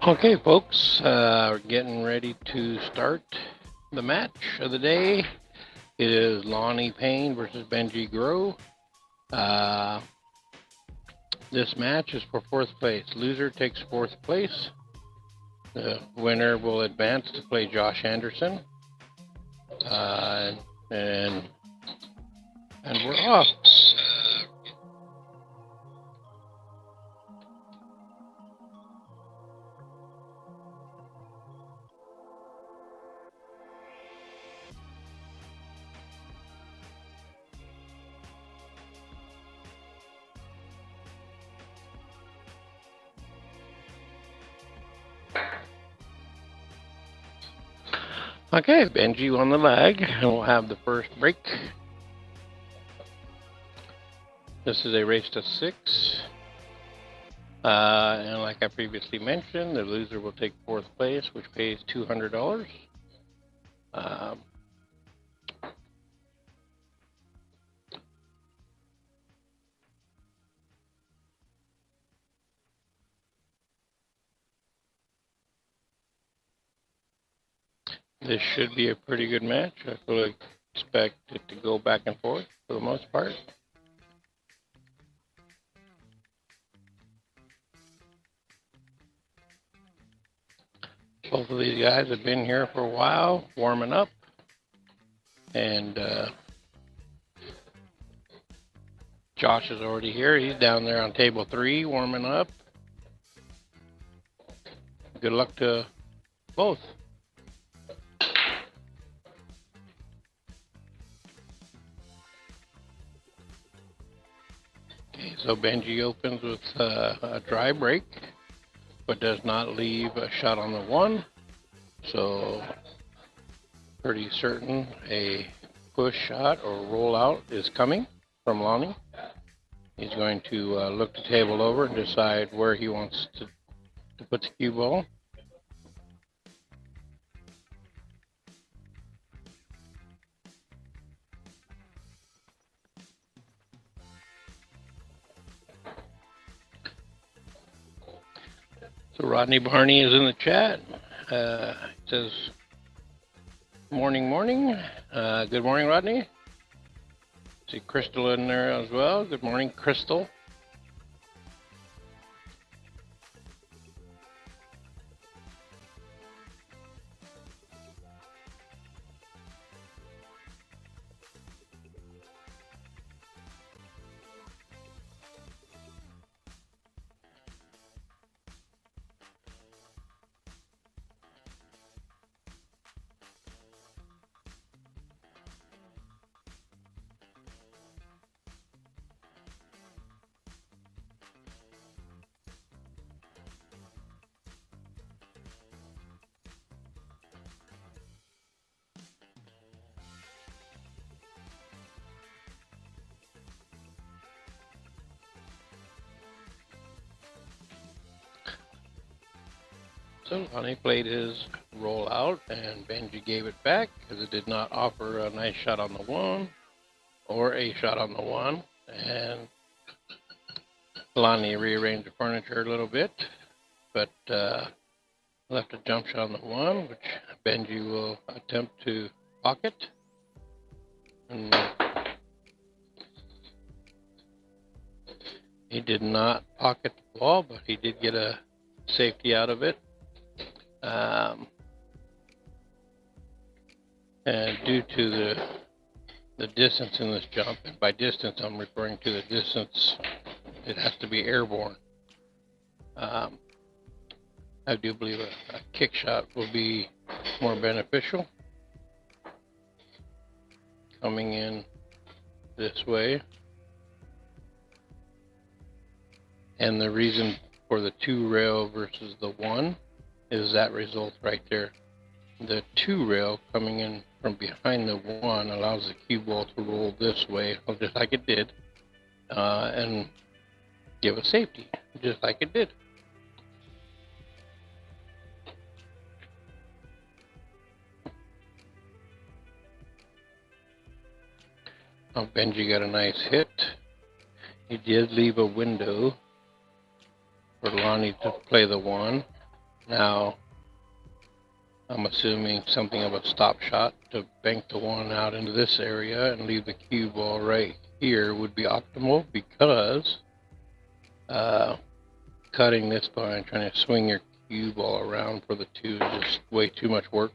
Okay, folks, we're getting ready to start the match of the day. It is Lonnie Payne versus Benjie Grow. This match is for 4th place. Loser takes 4th place. The winner will advance to play Josh Anderson. And we're off. Okay, Benjie on the lag, and we'll have the first break. This is a race to 6. And like I previously mentioned, the loser will take 4th place, which pays $200. This should be a pretty good match. I fully expect it to go back and forth for the most part. Both of these guys have been here for a while, warming up. And Josh is already here. He's down there on table 3, warming up. Good luck to both. Okay, so Benjie opens with a dry break, but does not leave a shot on the 1. So pretty certain a push shot or rollout is coming from Lonnie. He's going to look the table over and decide where he wants to put the cue ball. So Rodney Barney is in the chat. It says, morning. Good morning, Rodney. See Crystal in there as well. Good morning, Crystal. So Lonnie played his roll out, and Benjie gave it back because it did not offer a nice shot on the 1 or a shot on the 1. And Lonnie rearranged the furniture a little bit, but left a jump shot on the 1, which Benjie will attempt to pocket. And he did not pocket the ball, but he did get a safety out of it. And due to the distance in this jump, and by distance I'm referring to the distance it has to be airborne, I do believe a kick shot will be more beneficial. Coming in this way. And the reason for the 2 rail versus the 1 is that result right there. The 2 rail coming in from behind the 1 allows the cue ball to roll this way, just like it did, and give a safety, just like it did. Benjie got a nice hit. He did leave a window for Lonnie to play the 1. Now, I'm assuming something of a stop shot to bank the 1 out into this area and leave the cue ball right here would be optimal, because cutting this bar and trying to swing your cue ball around for the 2 is just way too much work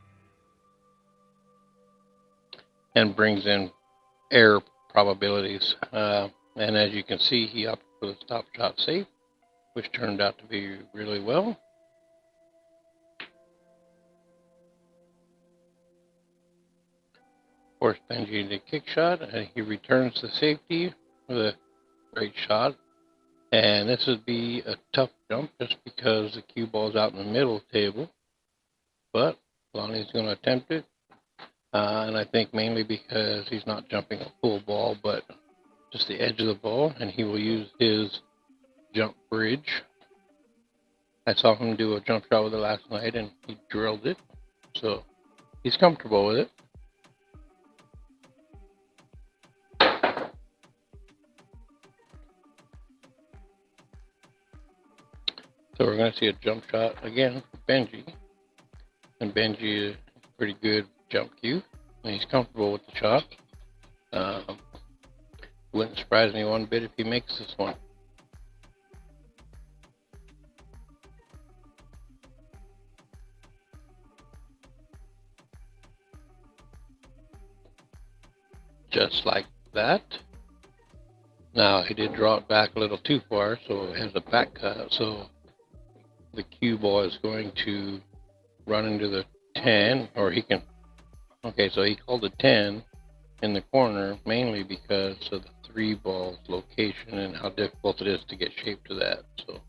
and brings in error probabilities. And as you can see, he opted for the stop shot safe, which turned out to be really well. Force Benjie to kick shot, and he returns the safety with a great shot. And this would be a tough jump just because the cue ball is out in the middle of the table, but Lonnie's going to attempt it. And I think mainly because he's not jumping a full ball, but just the edge of the ball, and he will use his jump bridge. I saw him do a jump shot with it last night, and he drilled it, so he's comfortable with it. So we're going to see a jump shot again from Benjie, and Benjie is a pretty good jump cue, and he's comfortable with the shot. Wouldn't surprise me one bit if he makes this one. Just like that. Now he did draw it back a little too far, so it has a back cut, so the cue ball is going to run into the 10, or he can, okay, so he called a 10 in the corner mainly because of the 3 ball's location and how difficult it is to get shape to that. So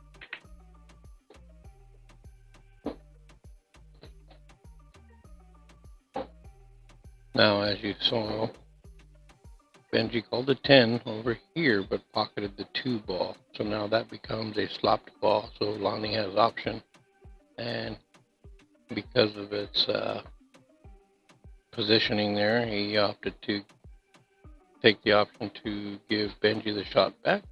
now, as you saw, Benjie called a 10 over here, but pocketed the 2 ball. So now that becomes a slopped ball. So Lonnie has option, and because of its positioning there, he opted to take the option to give Benjie the shot back.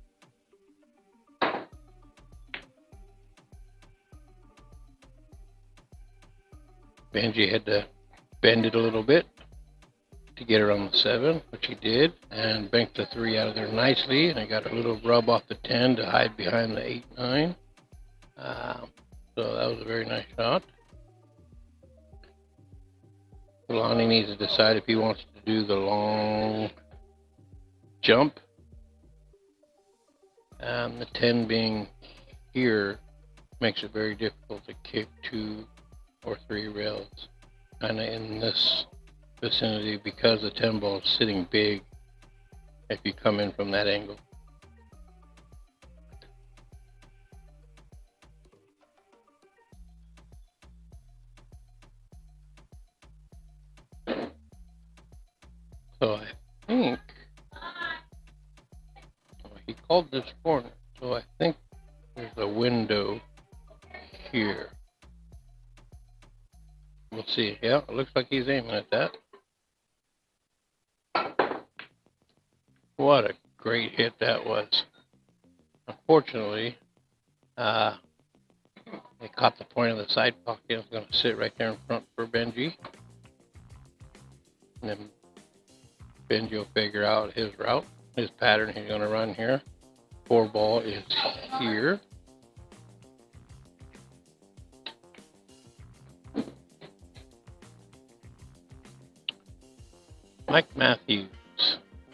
Benjie had to bend it a little bit to get her on the 7, which he did, and banked the 3 out of there nicely, and I got a little rub off the 10 to hide behind the 8-9. So that was a very nice shot. Lonnie needs to decide if he wants to do the long jump, and the 10 being here makes it very difficult to kick 2 or 3 rails kind of in this vicinity, because the 10 ball is sitting big if you come in from that angle. So I think he called this corner, so I think there's a window here. We'll see. Yeah, it looks like he's aiming at that. What a great hit that was. Unfortunately, the caught the point of the side pocket. It's going to sit right there in front for Benji. And then Benji will figure out his route, his pattern he's going to run here. 4 ball is here. Mike Matthews.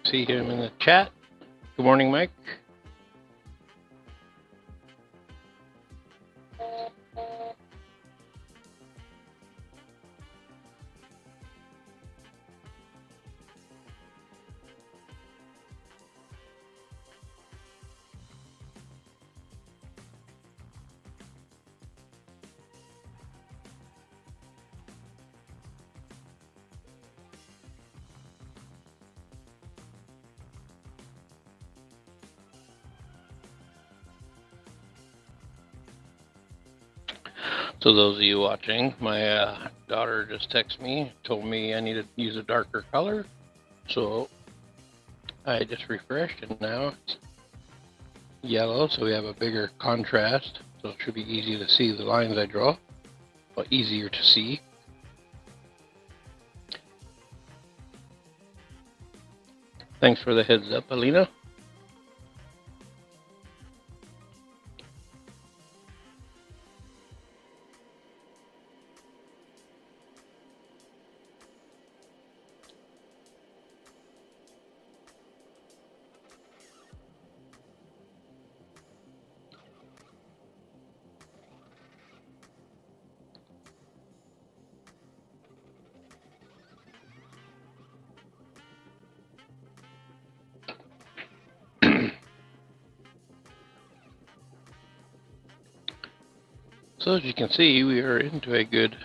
See him in the chat. Good morning, Mike. So those of you watching, my daughter just texted me, told me I needed to use a darker color. So I just refreshed and now it's yellow, so we have a bigger contrast. So it should be easy to see the lines I draw, but easier to see. Thanks for the heads up, Alina. So as you can see, we are into a good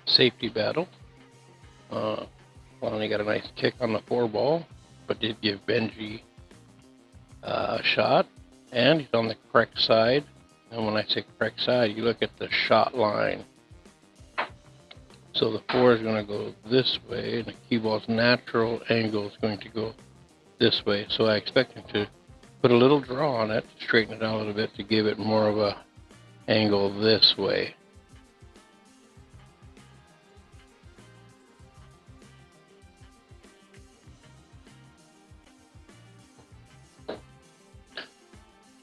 safety battle. Lonnie got a nice kick on the 4 ball, but did give Benji a shot, and he's on the correct side. And when I say correct side, you look at the shot line. So the 4 is going to go this way, and the cue ball's natural angle is going to go this way. So I expect him to put a little draw on it, straighten it out a little bit to give it more of a angle this way.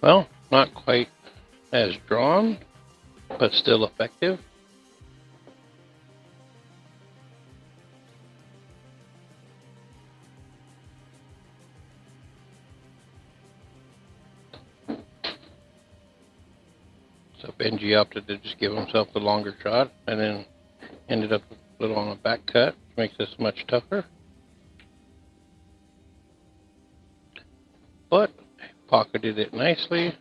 Well, not quite as drawn, but still effective. So Benji opted to just give himself the longer shot and then ended up a little on a back cut, which makes this much tougher. But pocketed it nicely.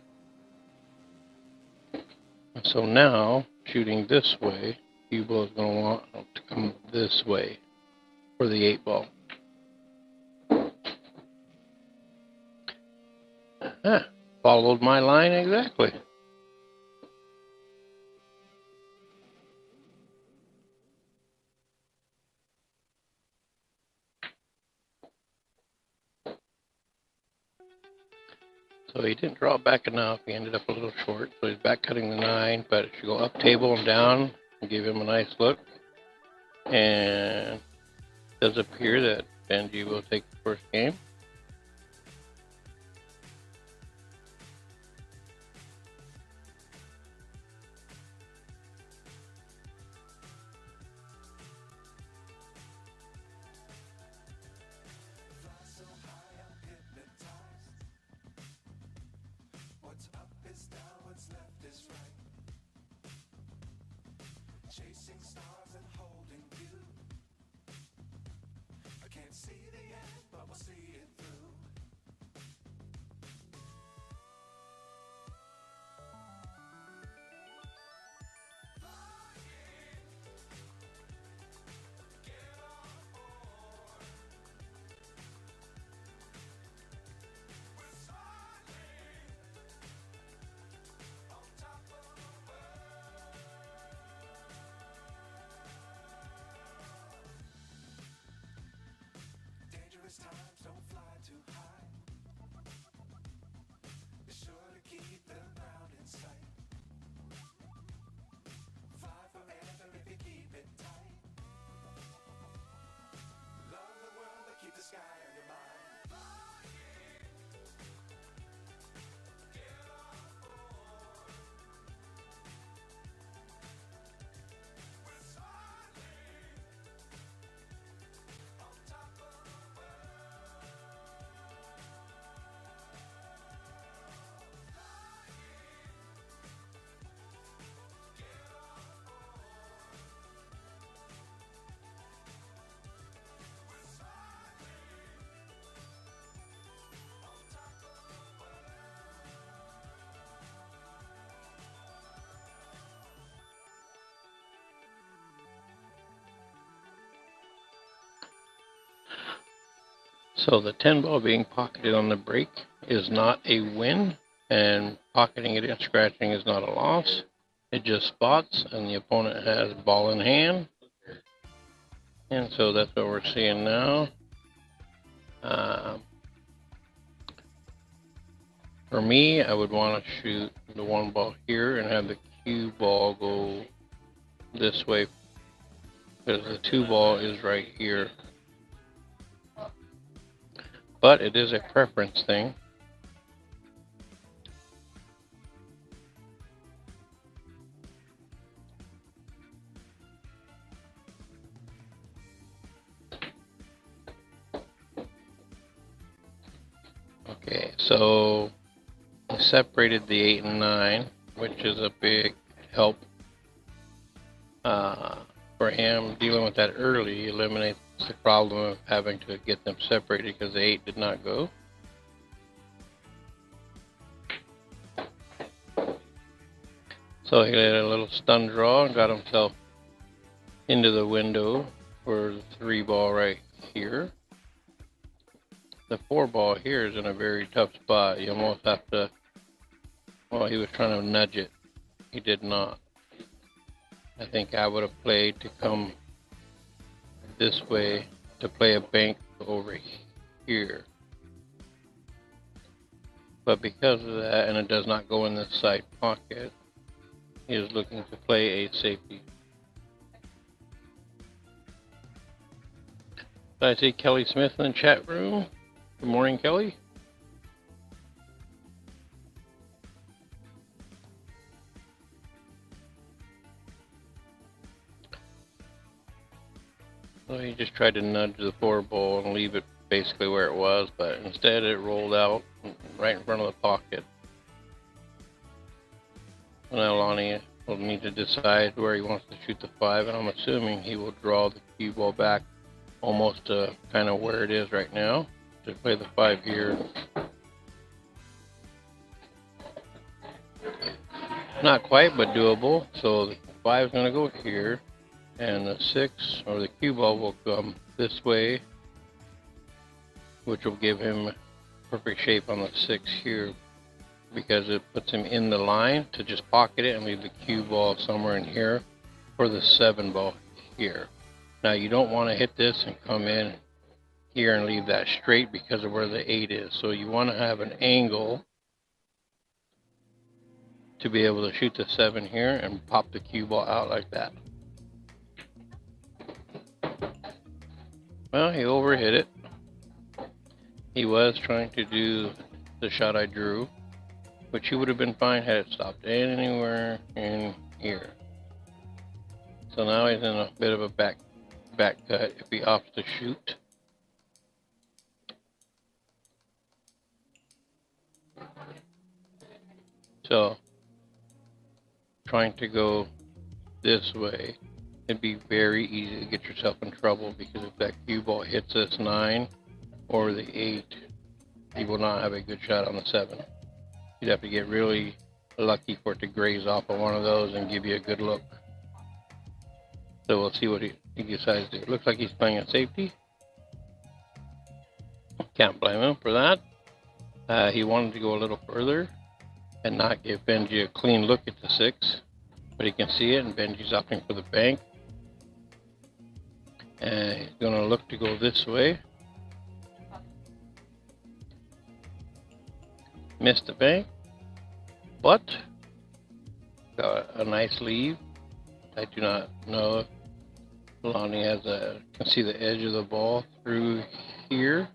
And so now, shooting this way, cue ball is going to want to come this way for the 8 ball. Followed my line exactly. So he didn't draw it back enough. He ended up a little short. So he's back cutting the 9, but it should go up table and down and give him a nice look. And it does appear that Benji will take the first game. Chasing stars and holding you. I can't see the end, but we'll see it through. Get on board. We're soaring on top of the world. Dangerous So the 10 ball being pocketed on the break is not a win, and pocketing it and scratching is not a loss. It just spots, and the opponent has ball in hand. And so that's what we're seeing now. For me, I would want to shoot the 1 ball here and have the cue ball go this way, because the 2 ball is right here. But it is a preference thing. Okay, so I separated the 8 and 9, which is a big help for him. Dealing with that early eliminates the problem of having to get them separated because the 8 did not go. So he had a little stun draw and got himself into the window for the 3 ball right here. The 4 ball here is in a very tough spot. You almost have to, well, he was trying to nudge it. He did not. I think I would have played to come this way to play a bank over here. But because of that, and it does not go in this side pocket, he is looking to play a safety. I see Kelly Smith in the chat room. Good morning, Kelly. So he just tried to nudge the 4 ball and leave it basically where it was, but instead it rolled out right in front of the pocket. Now Lonnie will need to decide where he wants to shoot the 5, and I'm assuming he will draw the cue ball back almost to kind of where it is right now to play the 5 here. Not quite, but doable. So the 5 is going to go here, and the 6 or the cue ball will come this way, which will give him perfect shape on the 6 here, because it puts him in the line to just pocket it and leave the cue ball somewhere in here for the 7 ball here. Now you don't want to hit this and come in here and leave that straight because of where the 8 is. So you want to have an angle to be able to shoot the 7 here and pop the cue ball out like that. Well, he overhit it. He was trying to do the shot I drew, which he would have been fine had it stopped anywhere in here. So now he's in a bit of a back cut if he opts to shoot. So trying to go this way, it'd be very easy to get yourself in trouble, because if that cue ball hits this 9 or the 8, you will not have a good shot on the 7. You'd have to get really lucky for it to graze off of one of those and give you a good look. So we'll see what he decides to do. It looks like he's playing a safety. Can't blame him for that. He wanted to go a little further and not give Benjie a clean look at the 6, but he can see it, and Benjie's opting for the bank. And he's going to look to go this way. Missed the bank, but got a nice leave. I do not know if Lonnie can see the edge of the ball through here.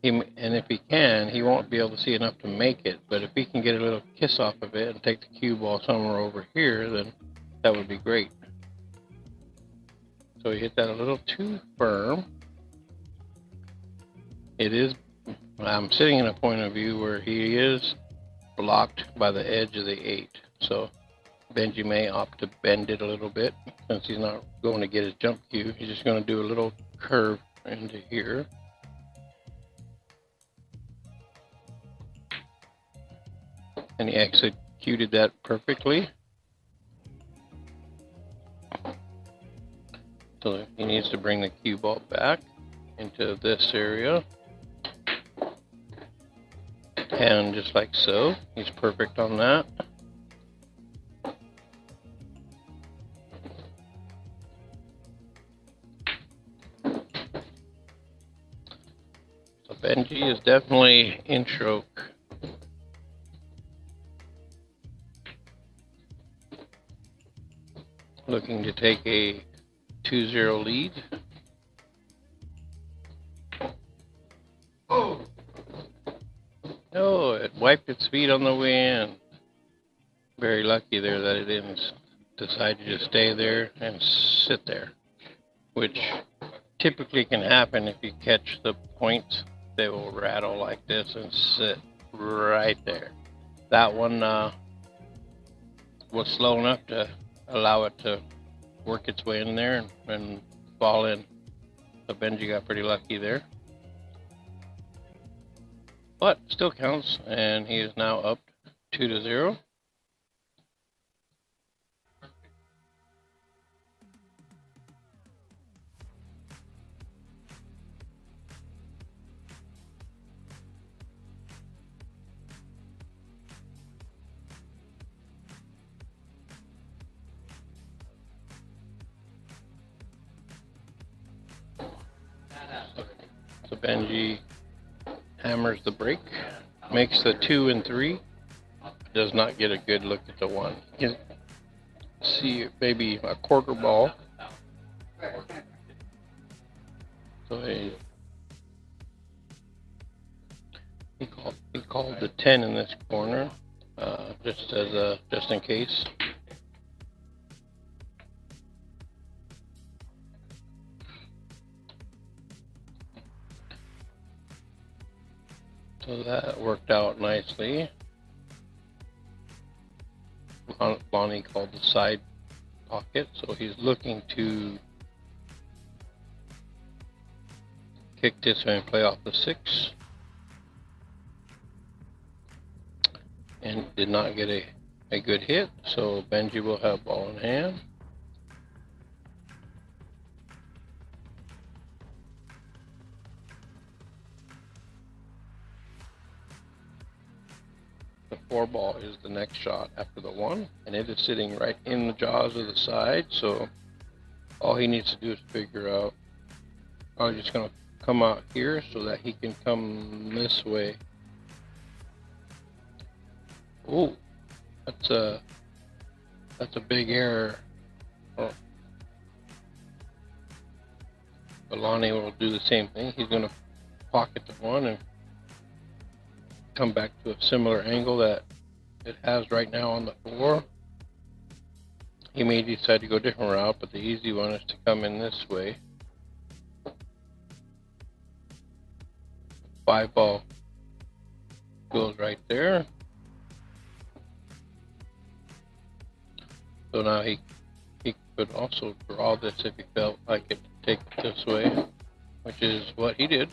And if he can, he won't be able to see enough to make it. But if he can get a little kiss off of it and take the cue ball somewhere over here, then that would be great. So he hit that a little too firm. I'm sitting in a point of view where he is blocked by the edge of the 8. So Benjie may opt to bend it a little bit, since he's not going to get his jump cue. He's just going to do a little curve into here. And he executed that perfectly. So he needs to bring the cue ball back. into this area. And just like so, he's perfect on that. So Benjie is definitely in stroke. Looking to take a 2-0 lead. Oh, it wiped its feet on the way in. Very lucky there that it didn't decide to just stay there and sit there, which typically can happen if you catch the points. They will rattle like this and sit right there. That one was slow enough to allow it to work its way in there and fall in. So Benjie got pretty lucky there. But still counts, and he is now up 2-0. So Benjie hammers the break, makes the 2 and 3, does not get a good look at the 1. You can see maybe a quarter ball. So he called the 10 in this corner, just in case. So that worked out nicely. Lonnie called the side pocket, so he's looking to kick this and play off the 6. And did not get a good hit, so Benjie will have ball in hand. The 4 ball is the next shot after the 1, and it is sitting right in the jaws of the side, so all he needs to do is figure out, I'm just going to come out here so that he can come this way. Oh, that's a big error. Oh. But LONNIE will do the same thing. He's going to pocket the 1 and come back to a similar angle that it has right now on the 4. He may decide to go a different route, but the easy one is to come in this way. 5 ball goes right there. So now he could also draw this if he felt like it to take it this way, which is what he did.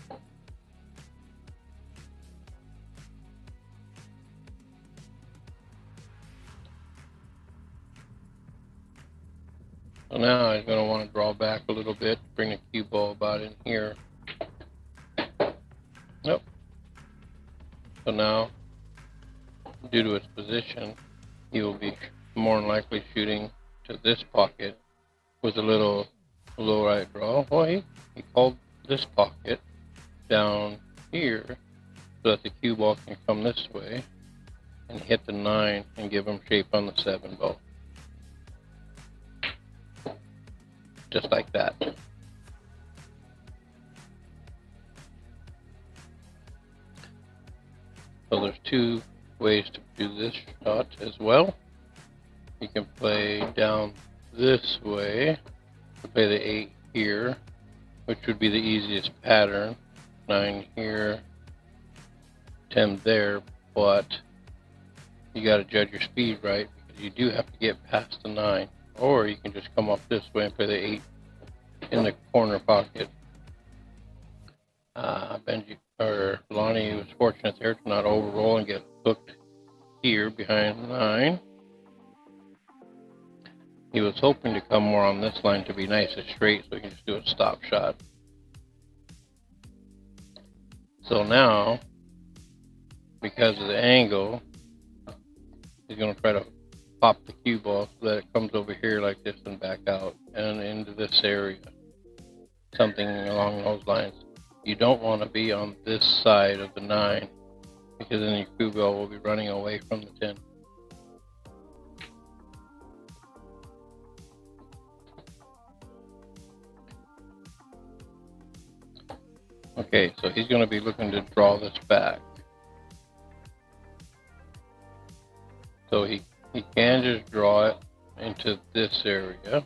So now he's going to want to draw back a little bit, bring the cue ball about in here. Nope. So now, due to its position, he will be more than likely shooting to this pocket with a little low right draw. Well, he called this pocket down here so that the cue ball can come this way and hit the 9 and give him shape on the 7 ball. Just like that. So there's 2 ways to do this shot as well. You can play down this way, play the 8 here, which would be the easiest pattern. 9 here, 10 there, but you got to judge your speed right, because you do have to get past the 9. Or you can just come up this way and play the 8 in the corner pocket. LONNIE was fortunate there to not overroll and get hooked here behind the 9. He was hoping to come more on this line to be nice and straight so he can just do a stop shot. So now, because of the angle, he's going to try to pop the cue ball so that it comes over here like this and back out and into this area. Something along those lines. You don't want to be on this side of the 9 because then your cue ball will be running away from the 10. Okay, so he's going to be looking to draw this back. So he can just draw it into this area.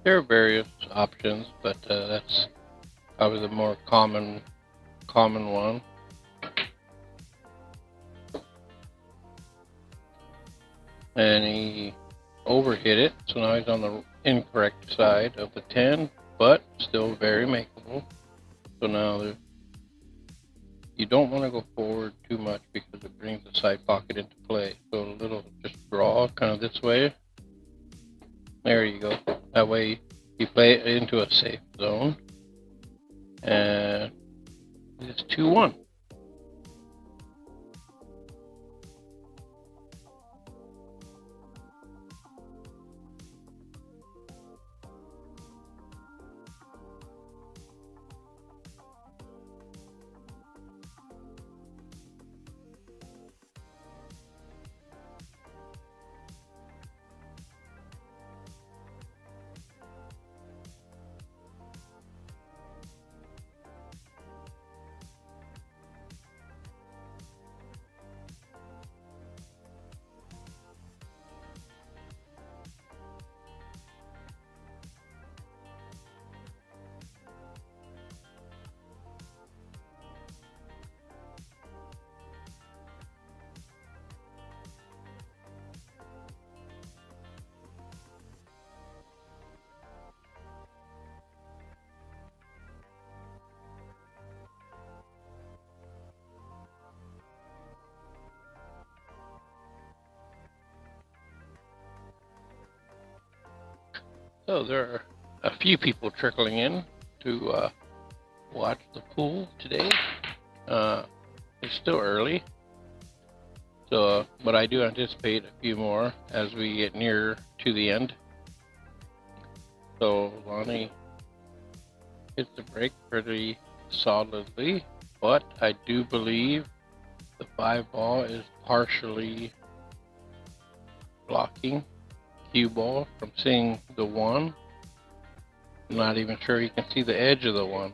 There are various options, but that's probably the more common one. And he overhit it, so now he's on the incorrect side of the 10, but still very makeable. So now you don't want to go forward too much because it brings the side pocket into play. So a little just draw kind of this way. There you go. That way you play it into a safe zone. And it's 2-1. So there are a few people trickling in to watch the pool today. It's still early, so but I do anticipate a few more as we get nearer to the end. So Lonnie hits the brake pretty solidly, but I do believe the 5 ball is partially blocking cue ball from seeing the 1. I'm not even sure he can see the edge of the 1.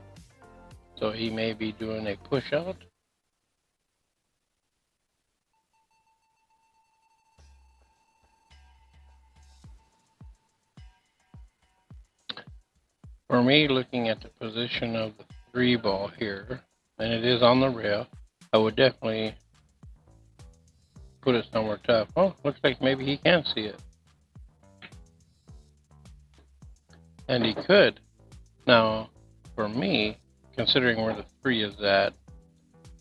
So he may be doing a push out. For me, looking at the position of the 3 ball here, and it is on the rail, I would definitely put it somewhere tough. Oh, looks like maybe he can see it. And he could. Now, for me, considering where the 3 is at,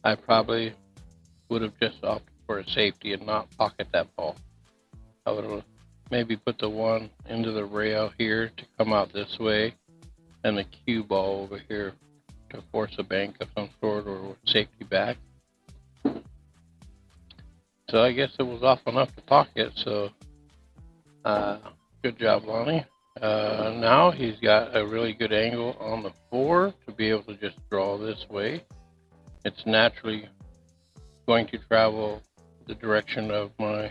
I probably would have just opted for a safety and not pocket that ball. I would have maybe put the 1 into the rail here to come out this way, and the cue ball over here to force a bank of some sort or safety back. So I guess it was off enough to pocket, so good job, Lonnie. Now he's got a really good angle on the 4 to be able to just draw this way. It's naturally going to travel the direction of my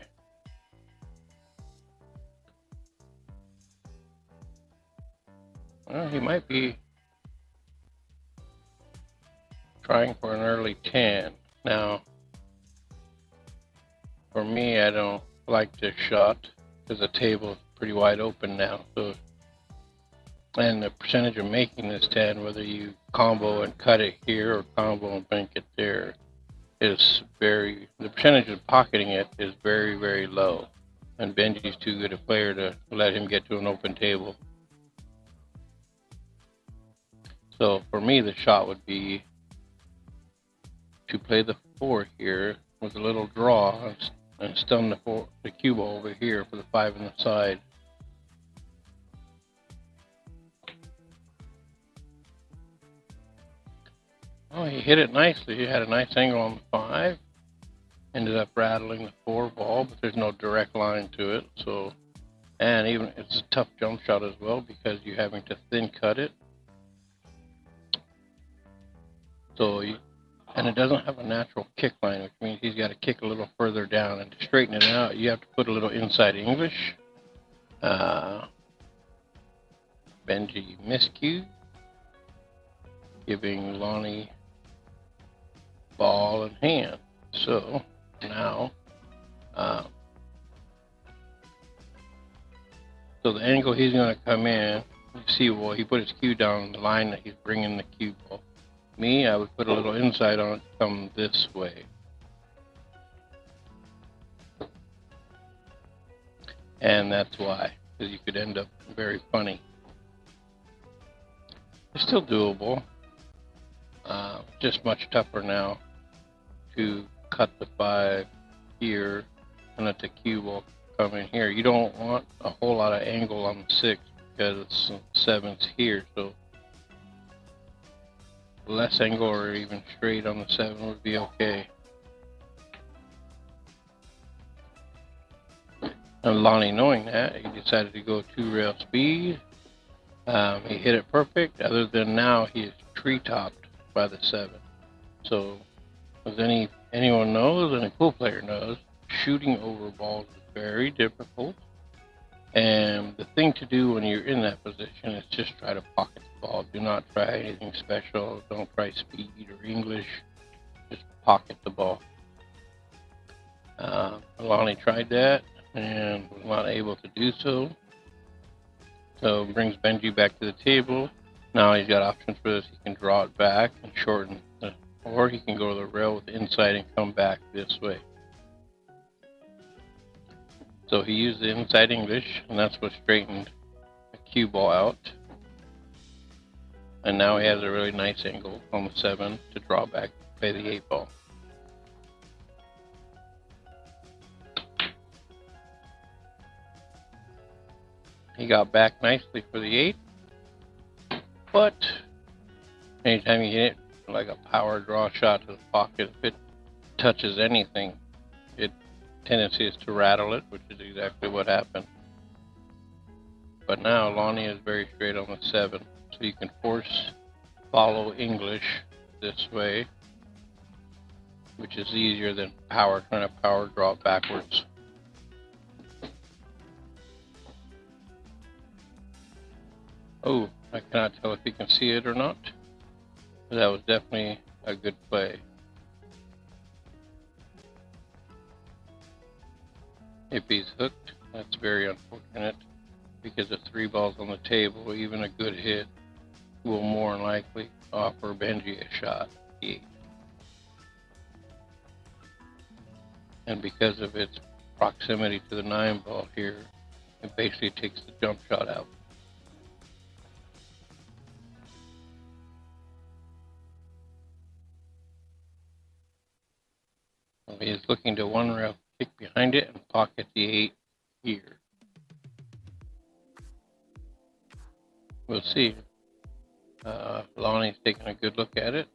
he might be trying for an early 10. Now, for me, I don't like this shot because the table is pretty wide open now. So, and the percentage of making this 10, whether you combo and cut it here or combo and bank it there, is the percentage of pocketing it is very, very low. And Benjie's too good a player to let him get to an open table. So for me, the shot would be to play the 4 here with a little draw and stun the cue ball over here for the 5 on the side. he hit it nicely. He had a nice angle on the 5. Ended up rattling the 4 ball, but there's no direct line to it. So, and even it's a tough jump shot as well because you're having to thin cut it. So, and it doesn't have a natural kick line, which means he's got to kick a little further down. And to straighten it out, you have to put a little inside English. BENJIE miscue, giving LONNIE ball and hand. So now, so the angle he's going to come in, you see, well, he put his cue down the line that he's bringing the cue ball. Me, I would put a little inside on it to come this way. And that's why, because you could end up very funny. It's still doable, just much tougher now to cut the 5 here and let the cue ball come in here. You don't want a whole lot of angle on the 6 because it's 7's here, so less angle or even straight on the 7 would be okay. And LONNIE, knowing that, he decided to go 2-rail speed. He hit it perfect, other than now he is tree-topped by the 7. So, as anyone knows, any pool player knows, shooting over balls is very difficult. And the thing to do when you're in that position is just try to pocket the ball. Do not try anything special. Don't try speed or English. Just pocket the ball. LONNIE tried that and was not able to do so. So brings BENJIE back to the table. Now he's got options for this. He can draw it back and shorten, or he can go to the rail with the inside and come back this way. So he used the inside English, and that's what straightened the cue ball out. And now he has a really nice angle on the 7 to draw back by the 8 ball. He got back nicely for the 8, but anytime you hit it like a power draw shot to the pocket, if it touches anything, its tendency is to rattle it, which is exactly what happened. But now LONNIE is very straight on the 7, so you can force follow English this way, which is easier than trying to power draw backwards. Oh, I cannot tell if you can see it or not. That was definitely a good play. If he's hooked, that's very unfortunate, because the 3 balls on the table, even a good hit, will more than likely offer BENJIE a shot. 8. And because of its proximity to the 9 ball here, it basically takes the jump shot out. He is looking to 1-rail kick behind it and pocket the 8 here. We'll see. LONNIE's taking a good look at it.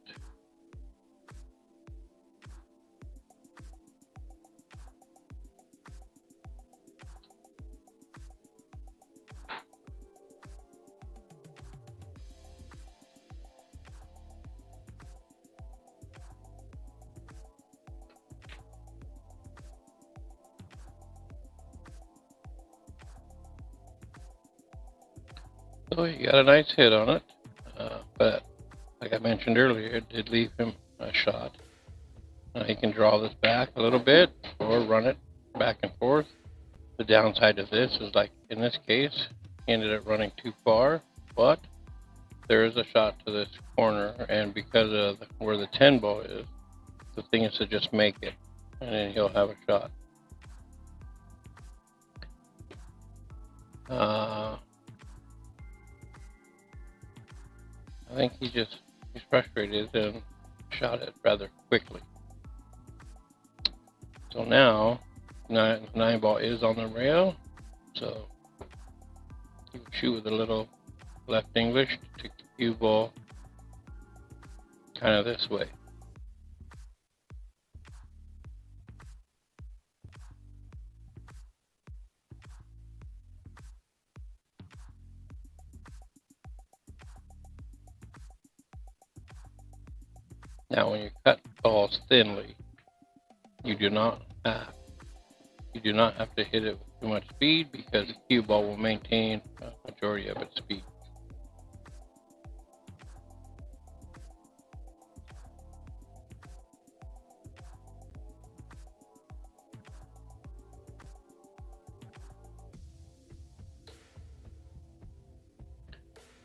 So he got a nice hit on it, but like I mentioned earlier, it did leave him a shot. Now he can draw this back a little bit or run it back and forth. The downside of this is, like in this case, he ended up running too far, but there is a shot to this corner, and because of where the 10 ball is, the thing is to just make it, and then he'll have a shot. I think he's frustrated and shot it rather quickly. So now, 9 ball is on the rail, so you can shoot with a little left English to take the cue ball kind of this way. Now, when you cut balls thinly, you do not have to hit it with too much speed, because the cue ball will maintain a majority of its speed.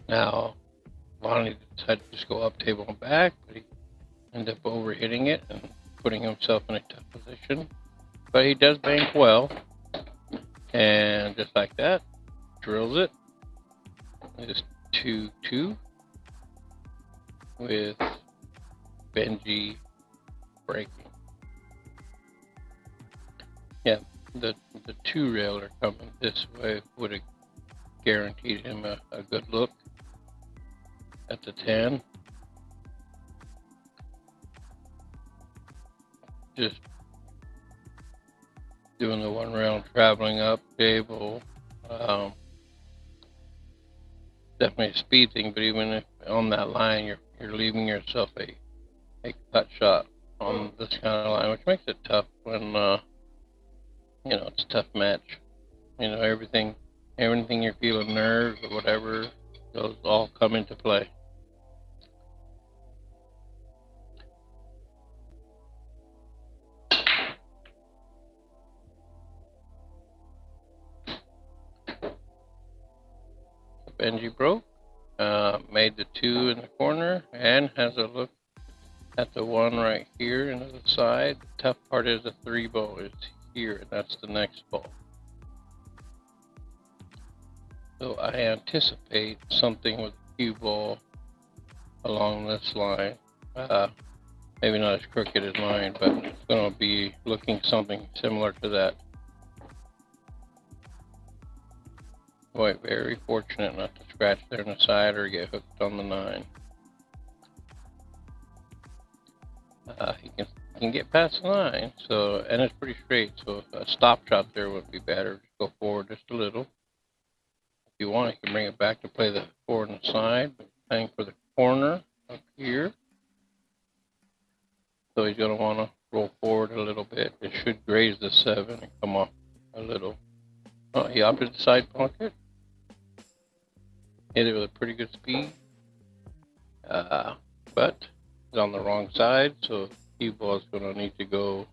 Now, Lonnie decided to just go up, table, and back, but he ended up overhitting it and putting himself in a tough position. But he does bank well, and just like that, drills it. It's 2-2 with Benjie breaking. Yeah, the two railer coming this way would have guaranteed him a good look at the 10. Just doing the one round traveling up table. Definitely a speed thing, but even if on that line you're leaving yourself a cut shot on this kind of line, which makes it tough when it's a tough match. Everything you're feeling, nerves or whatever, those all come into play. Benjie broke, made the 2 in the corner, and has a look at the 1 right here into the side. The tough part is the 3 ball is here, and that's the next ball. So I anticipate something with the cue ball along this line. Maybe not as crooked as mine, but it's going to be looking something similar to that. Boy, very fortunate not to scratch there on the side or get hooked on the 9. He can get past the 9, and it's pretty straight, so a stop shot there would be better. Just go forward just a little. If you want, you can bring it back to play the 4 on the side, but playing for the corner up here. So he's going to want to roll forward a little bit. It should graze the 7 and come off a little. Oh, he opted the side pocket. Hit it with a pretty good speed. But it's on the wrong side, so cue ball is going to need to go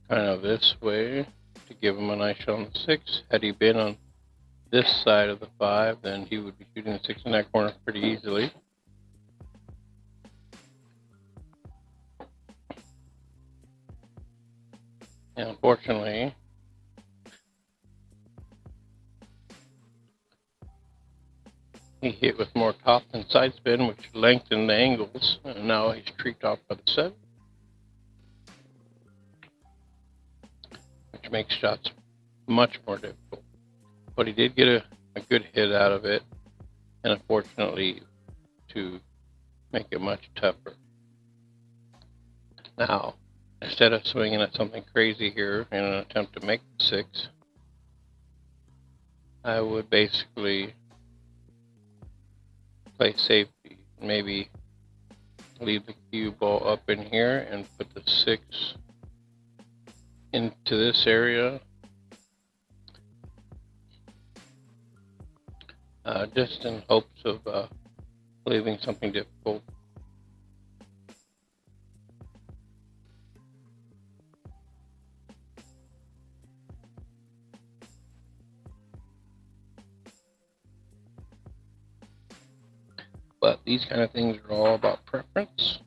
kind of this way to give him a nice shot on the 6. Had he been on this side of the 5, then he would be shooting the 6 in that corner pretty easily. And unfortunately, he hit with more top than side spin, which lengthened the angles, and now he's treaked off by the 7, which makes shots much more difficult. But he did get a good hit out of it, and unfortunately to make it much tougher. Now, instead of swinging at something crazy here in an attempt to make the 6, I would basically play safety. Maybe leave the cue ball up in here and put the 6 into this area. Just in hopes of leaving something difficult. But these kind of things are all about preference.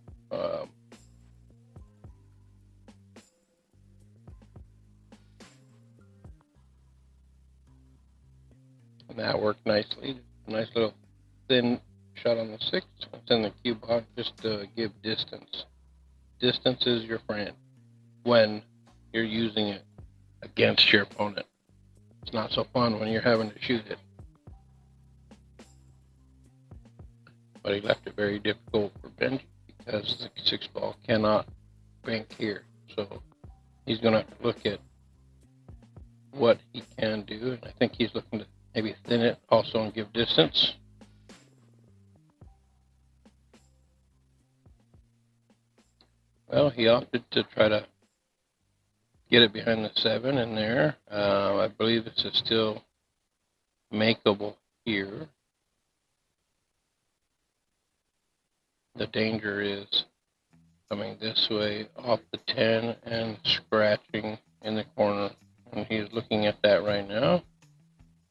And that worked nicely. Nice little thin shot on the 6. It's in the cue ball just to give distance. Distance is your friend when you're using it against your opponent. It's not so fun when you're having to shoot it. But he left it very difficult for Benjie because the 6 ball cannot bank here. So he's going to have to look at what he can do, and I think he's looking to maybe thin it also and give distance. Well, he opted to try to get it behind the 7 in there. I believe this is still makeable here. The danger is coming this way off the 10 and scratching in the corner. And he's looking at that right now.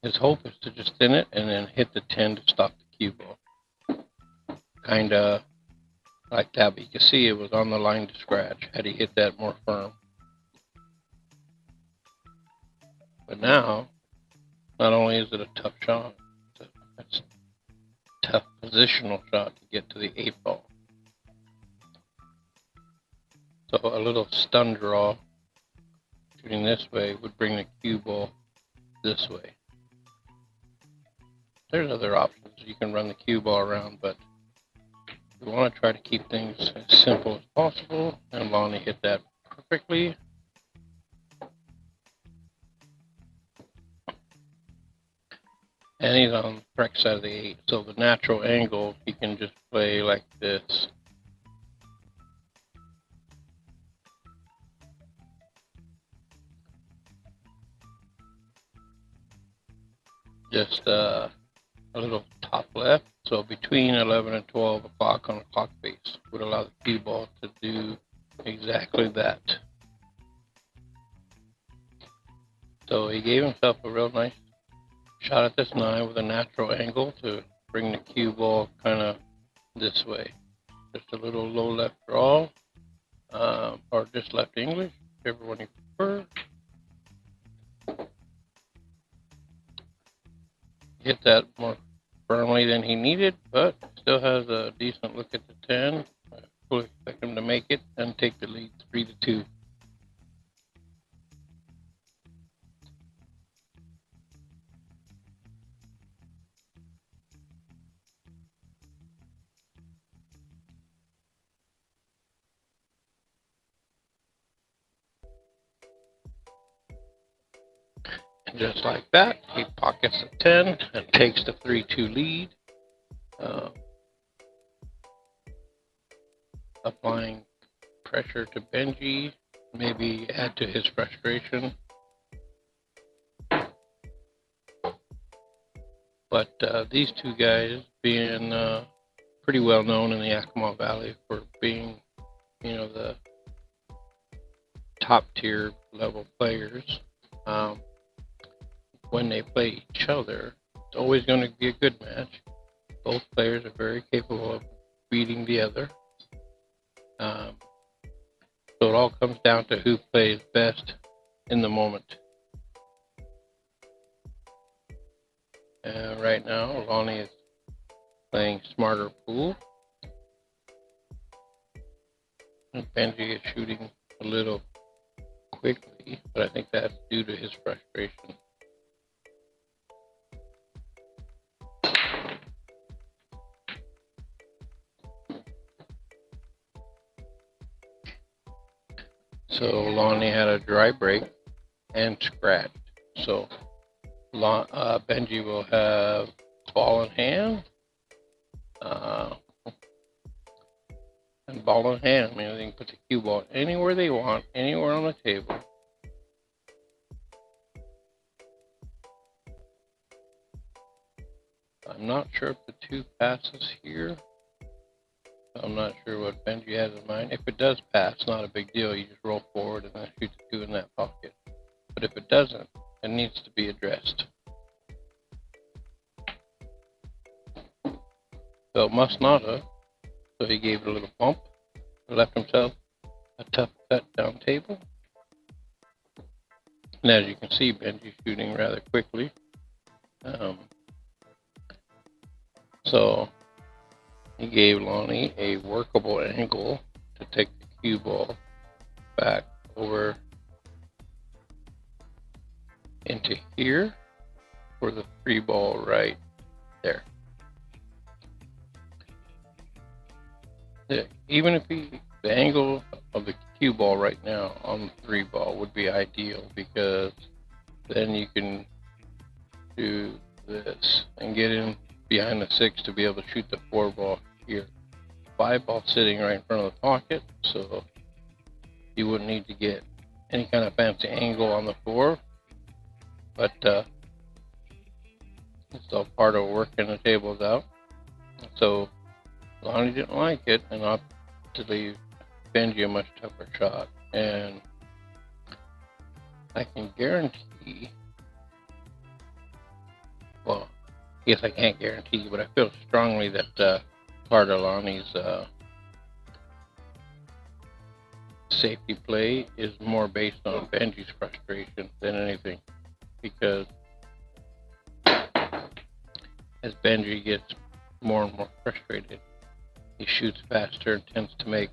His hope is to just thin it and then hit the 10 to stop the cue ball. Kind of like that, but you can see it was on the line to scratch had he hit that more firm. But now, not only is it a tough shot, it's a tough positional shot to get to the 8 ball. So a little stun draw shooting this way would bring the cue ball this way. There's other options. You can run the cue ball around, but we want to try to keep things as simple as possible, and Lonnie hit that perfectly. And he's on the correct side of the 8, so the natural angle, he can just play like this. Just a little top left, so between 11 and 12 o'clock on a clock face would allow the cue ball to do exactly that. So he gave himself a real nice shot at this 9 with a natural angle to bring the cue ball kind of this way. Just a little low left draw, or just left English, whichever one you prefer. Hit that more firmly than he needed, but still has a decent look at the 10. I fully expect him to make it and take the lead 3-2. And just like that, he pockets the 10 and takes the 3-2 lead. Applying pressure to Benjie, maybe add to his frustration. But these two guys being pretty well known in the Yakima Valley for being, the top tier level players. When they play each other, it's always going to be a good match. Both players are very capable of beating the other. So it all comes down to who plays best in the moment. Right now, Lonnie is playing smarter pool. And Benjie is shooting a little quickly, but I think that's due to his frustration. So Lonnie had a dry break and scratched. So Benjie will have ball in hand. And ball in hand means they can put the cue ball anywhere they want, anywhere on the table. I'm not sure if the 2 passes here. I'm not sure what Benjie has in mind. If it does pass, not a big deal. You just roll forward and then shoot the 2 in that pocket. But if it doesn't, it needs to be addressed. So it must not have. So he gave it a little bump. Left himself a tough cut down table. And as you can see, Benjie's shooting rather quickly. So he gave Lonnie a workable angle to take the cue ball back over into here for the 3 ball right there. Even if the angle of the cue ball right now on the 3 ball would be ideal, because then you can do this and get in behind the 6 to be able to shoot the 4 ball here. 5 ball sitting right in front of the pocket, so you wouldn't need to get any kind of fancy angle on the 4, but it's all part of working the tables out. So Lonnie didn't like it and opted to leave Benjie a much tougher shot, and I can guarantee, well, yes, I can't guarantee, but I feel strongly that part of Lonnie's safety play is more based on Benjie's frustration than anything, because as Benjie gets more and more frustrated, he shoots faster and tends to make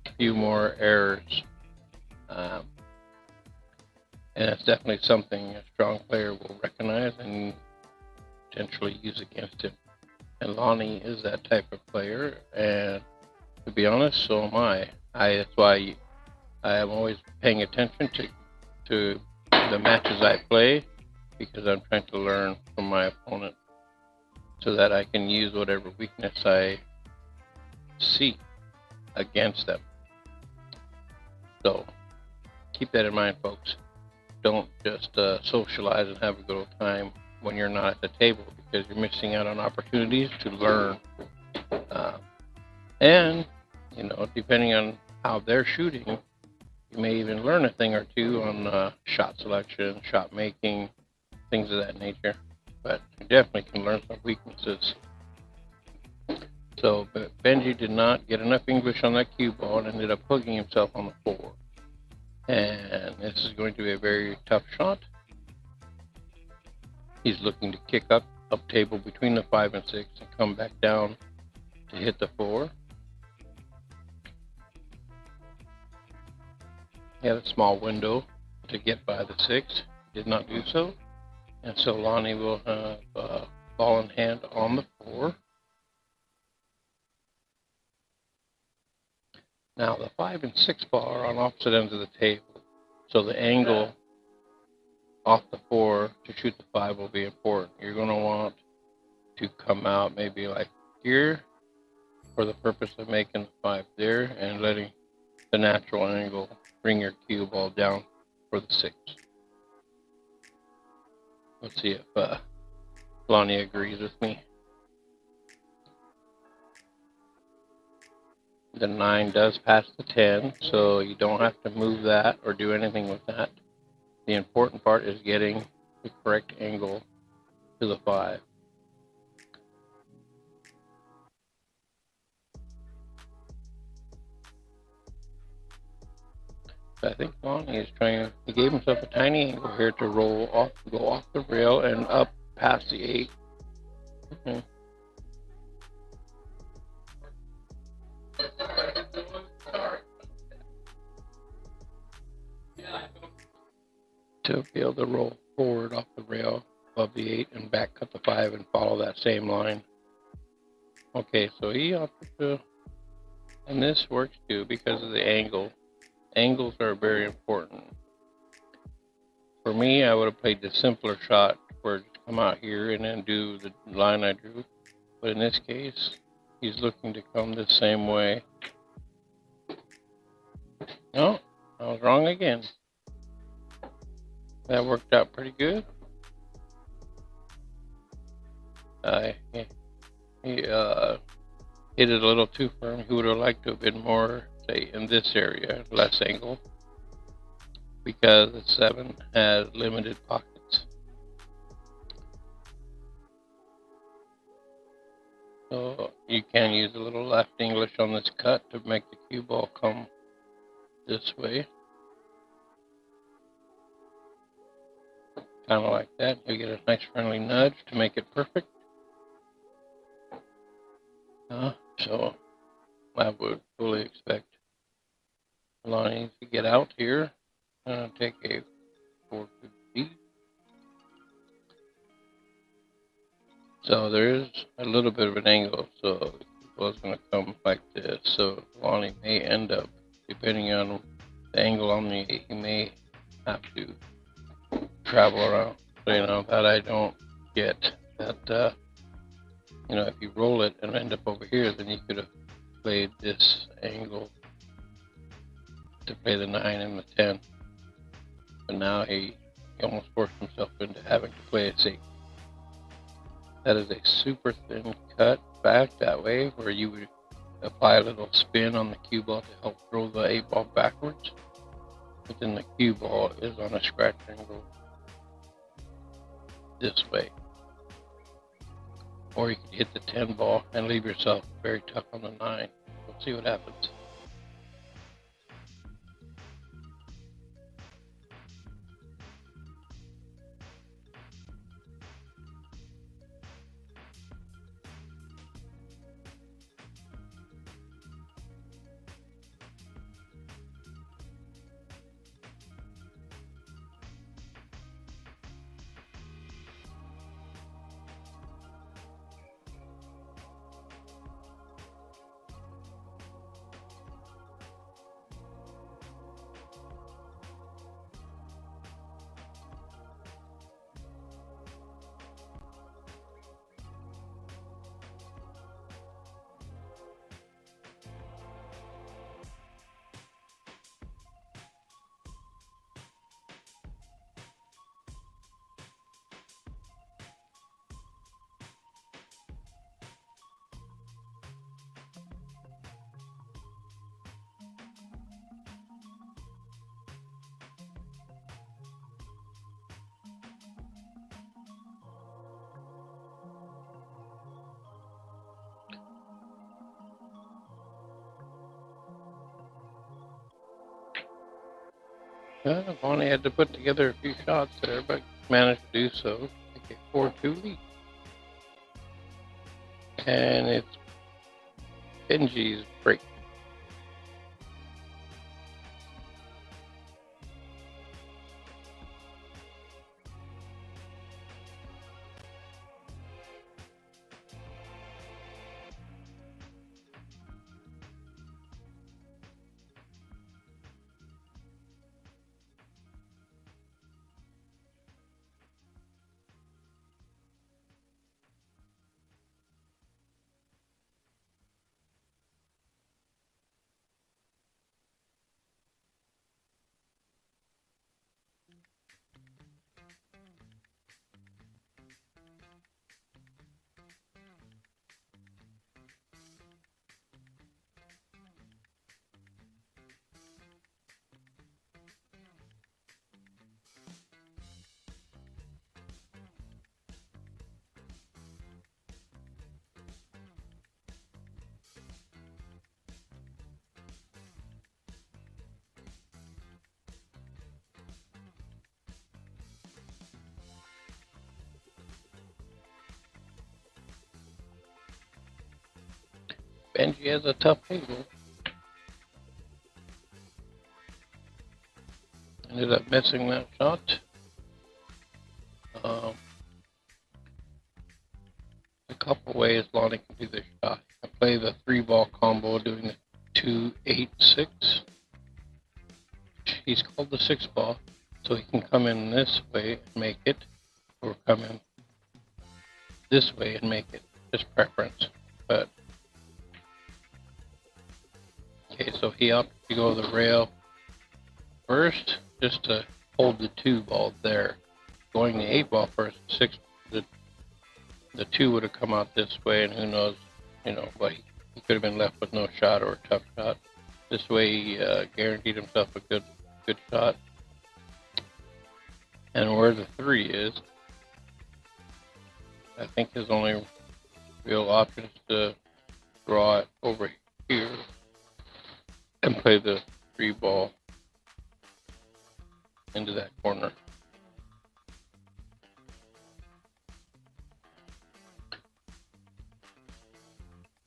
a few more errors. And that's definitely something a strong player will recognize and potentially use against him. And Lonnie is that type of player, and to be honest, so am I. That's why I am always paying attention to the matches I play, because I'm trying to learn from my opponent so that I can use whatever weakness I see against them. So keep that in mind, folks. Don't just socialize and have a good old time when you're not at the table, because you're missing out on opportunities to learn. And, you know, depending on how they're shooting, you may even learn a thing or two on shot selection, shot making, things of that nature. But you definitely can learn some weaknesses. So, but Benjie did not get enough English on that cue ball and ended up hooking himself on the 4. And this is going to be a very tough shot. He's looking to kick up table between the 5 and 6 and come back down to hit the 4. He had a small window to get by the 6. Did not do so. And so Lonnie will have ball in hand on the 4. Now the 5 and 6 ball are on opposite ends of the table, so the angle off the 4 to shoot the 5 will be important. You're going to want to come out maybe like here for the purpose of making the 5 there and letting the natural angle bring your cue ball down for the 6. Let's see if Lonnie agrees with me. The 9 does pass the 10, so you don't have to move that or do anything with that. The important part is getting the correct angle to the 5. So I think Lonnie is trying, he gave himself a tiny angle here to roll off, go off the rail and up past the 8. Okay. To be able to roll forward off the rail above the 8 and back cut the 5 and follow that same line. Okay, so he opted to, and this works too because of the angle. Angles are very important. For me, I would have played the simpler shot where just come out here and then do the line I drew. But in this case, he's looking to come the same way. No, I was wrong again. That worked out pretty good. He hit it a little too firm. He would have liked to have been more, say, in this area, less angle, because the 7 has limited pockets. So you can use a little left English on this cut to make the cue ball come this way. Kind of like that. You get a nice friendly nudge to make it perfect. So I would fully expect Lonnie to get out here and take a 4-2 So there is a little bit of an angle, so was going to come like this. So Lonnie may end up, depending on the angle on the, he may have to travel around. So, you know, that I don't get. That, you know, if you roll it and end up over here, then you could have played this angle to play the 9 and the 10. But now he almost forced himself into having to play a safety. That is a super thin cut back that way, where you would apply a little spin on the cue ball to help throw the 8 ball backwards. But then the cue ball is on a scratch angle this way. Or you could hit the 10 ball and leave yourself very tough on the 9. We'll see what happens. Lonnie had to put together a few shots there, but managed to do so. Take a 4-2 lead. And it's Benjie's break. Benjie has a tough table. Ended up missing that shot. A couple ways Lonnie can do this shot. I play the 3-ball combo doing the 2-8-6. He's called the 6-ball, so he can come in this way and make it, or come in this way and make it. Just preference. But okay, so he opted to go the rail first, just to hold the 2-ball there. Going the 8-ball first, the 2 would have come out this way, and who knows, you know, but he could have been left with no shot or a tough shot. This way, he guaranteed himself a good shot. And where the 3 is, I think his only real option is to draw it over here and play the 3-ball into that corner.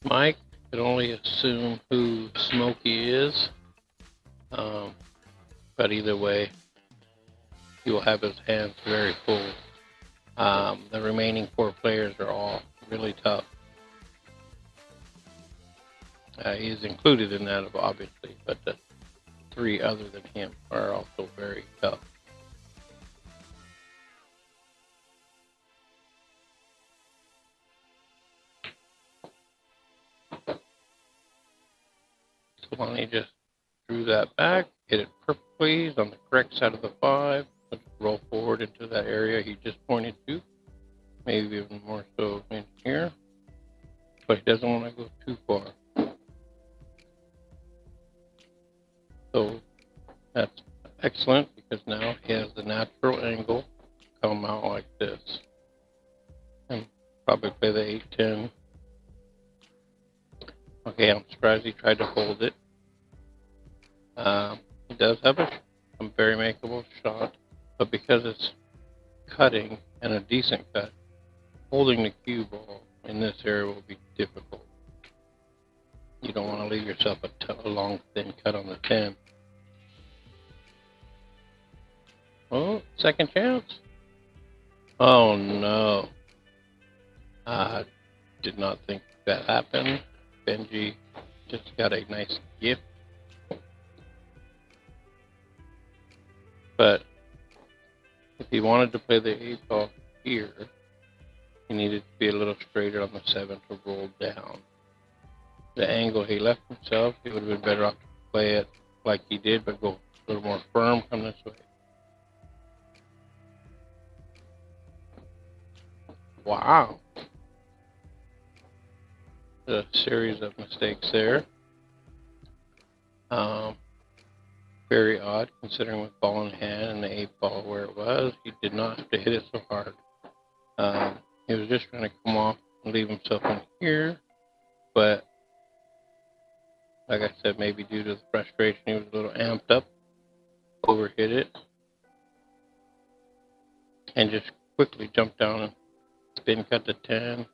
Mike could only assume who Smokey is, but either way, he will have his hands very full. The remaining 4 players are all really tough. He is included in that, obviously, but the 3 other than him are also very tough. So LONNIE just drew that back, hit it perfectly. He's on the correct side of the 5. Let's roll forward into that area he just pointed to. Maybe even more so in here. But he doesn't want to go too far. So that's excellent because now he has the natural angle come out like this. And probably play the 8-10. Okay, I'm surprised he tried to hold it. He does have a very makeable shot, but because it's cutting and a decent cut, holding the cue ball in this area will be difficult. You don't want to leave yourself a long, thin cut on the 10. Oh, second chance. Oh no. I did not think that happened. BENJIE just got a nice gift. But if he wanted to play the 8 ball here, he needed to be a little straighter on the 7 to roll down. The angle he left himself, he would have been better off to play it like he did, but go a little more firm, come this way. Wow. A series of mistakes there. Very odd considering with ball in hand and the 8 ball where it was. He did not have to hit it so hard. He was just trying to come off and leave himself in here. But like I said, maybe due to the frustration, he was a little amped up, overhit it, and just quickly jumped down and spin cut to 10.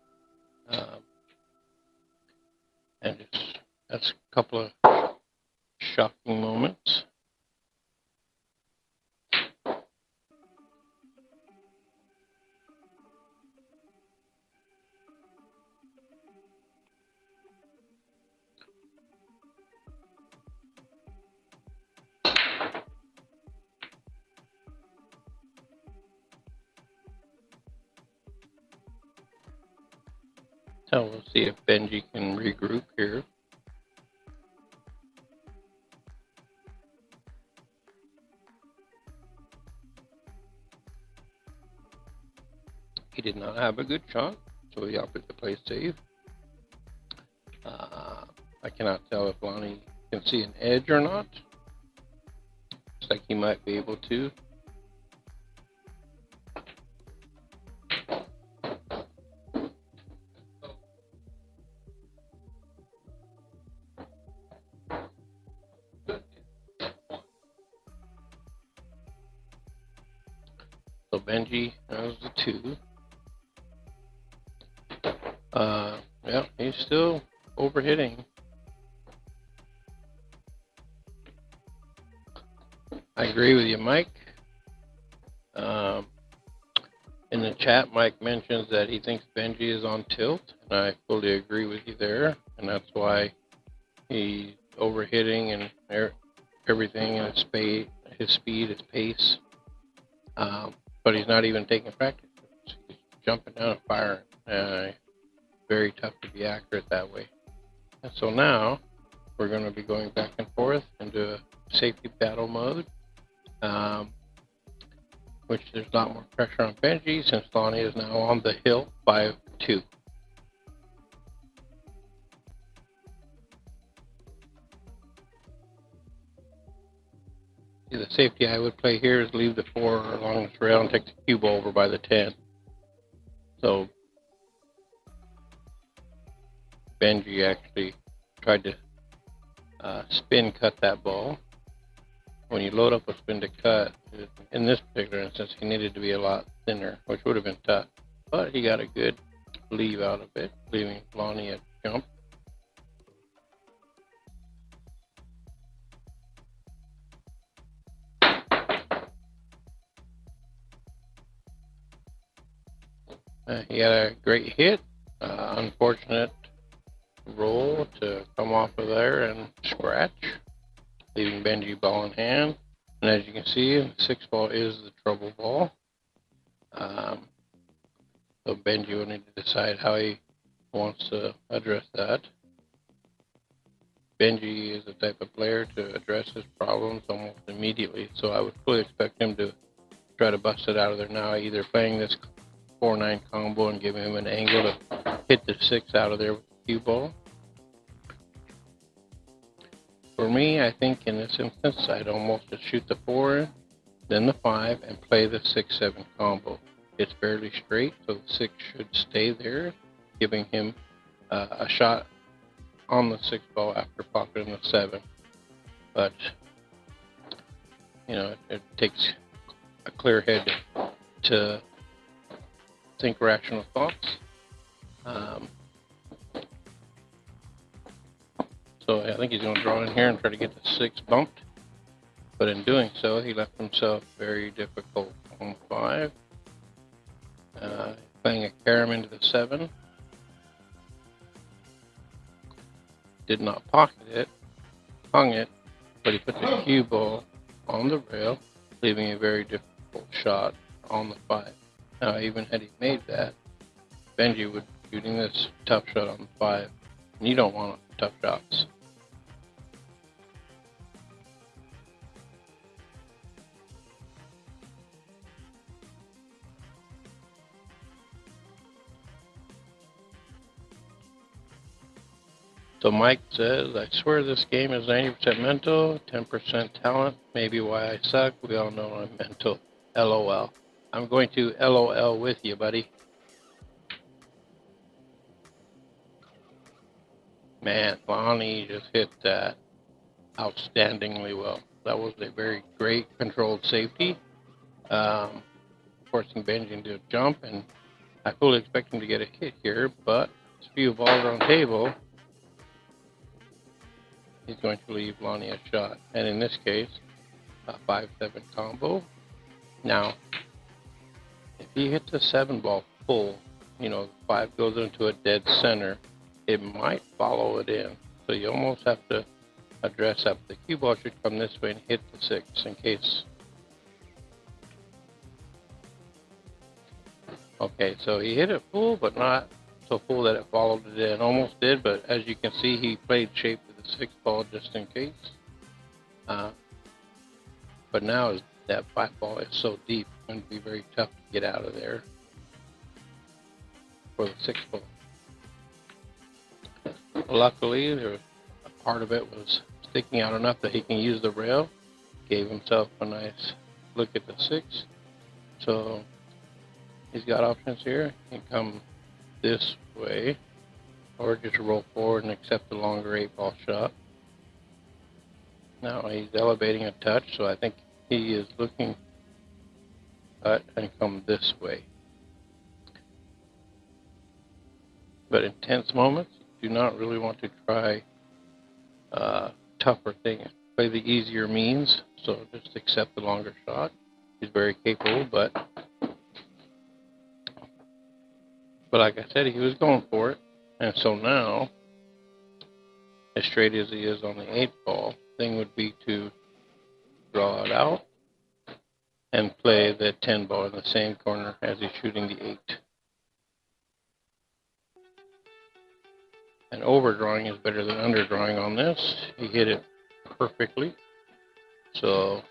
And that's a couple of shocking moments. So we'll see if BENJIE can regroup here. He did not have a good shot, so he opted to play safe. I cannot tell if LONNIE can see an edge or not. Looks like he might be able to. So BENJIE has the 2. Yeah, he's still overhitting. I agree with you, Mike. In the chat, Mike mentions that he thinks BENJIE is on tilt, and I fully agree with you there. And that's why he's overhitting and everything, and his speed, his pace. But he's not even taking practice. He's jumping down and firing. Very tough to be accurate that way. And so now we're going to be going back and forth into a safety battle mode, which there's a lot more pressure on BENJIE since LONNIE is now on the hill 5-2. The safety I would play here is leave the 4 along this rail and take the cue ball over by the 10. So BENJIE actually tried to spin cut that ball. When you load up a spin to cut, in this particular instance, he needed to be a lot thinner, which would have been tough. But he got a good leave out of it, leaving LONNIE a jump. He had a great hit. Unfortunate roll to come off of there and scratch, leaving Benjie ball in hand. And as you can see, the 6 ball is the trouble ball. So Benjie will need to decide how he wants to address that. Benjie is the type of player to address his problems almost immediately, so I would fully expect him to try to bust it out of there now, either playing this 4-9 combo and giving him an angle to hit the 6 out of there with the cue ball. For me, I think in this instance, I'd almost just shoot the 4 in, then the 5, and play the 6-7 combo. It's fairly straight, so the 6 should stay there, giving him a shot on the 6 ball after pocketing the 7. But, you know, it takes a clear head to think rational thoughts. So I think he's going to draw in here and try to get the 6 bumped. But in doing so, he left himself very difficult on 5. Playing a carom into the 7. Did not pocket it, hung it, but he put the cue ball on the rail, leaving a very difficult shot on the 5. Now, even had he made that, Benjie would be shooting this tough shot on the 5, and you don't want tough shots. So Mike says, I swear this game is 90% mental, 10% talent. Maybe why I suck. We all know I'm mental. LOL. I'm going to LOL with you, buddy. Man, LONNIE just hit that outstandingly well. That was a very great controlled safety. Forcing Benjie to jump, and I fully expect him to get a hit here, but this few balls on table, he's going to leave LONNIE a shot. And in this case, a 5-7 combo. Now, if he hits a 7 ball full, you know, 5 goes into a dead center, it might follow it in. So you almost have to address up. The cue ball should come this way and hit the 6 in case. Okay, so he hit it full, but not so full that it followed it in. Almost did, but as you can see, he played shape with the 6 ball just in case. But now that 5 ball is so deep, it's going to be very tough to get out of there for the 6 ball. Luckily, a part of it was sticking out enough that he can use the rail. Gave himself a nice look at the 6. So he's got options here. He can come this way, or just roll forward and accept the longer 8 ball shot. Now he's elevating a touch, so I think he is looking cut and come this way. But in tense moments, you do not really want to try tougher things. Play the easier means, so just accept the longer shot. He's very capable, but like I said, he was going for it. And so now, as straight as he is on the 8 ball, thing would be to draw it out and play the 10 ball in the same corner as he's shooting the 8. And overdrawing is better than underdrawing on this. He hit it perfectly. So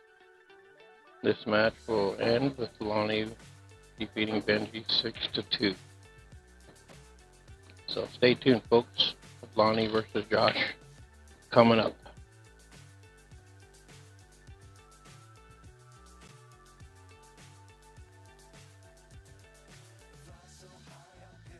this match will end with LONNIE defeating Benjie 6-2. So stay tuned, folks. LONNIE versus Josh coming up.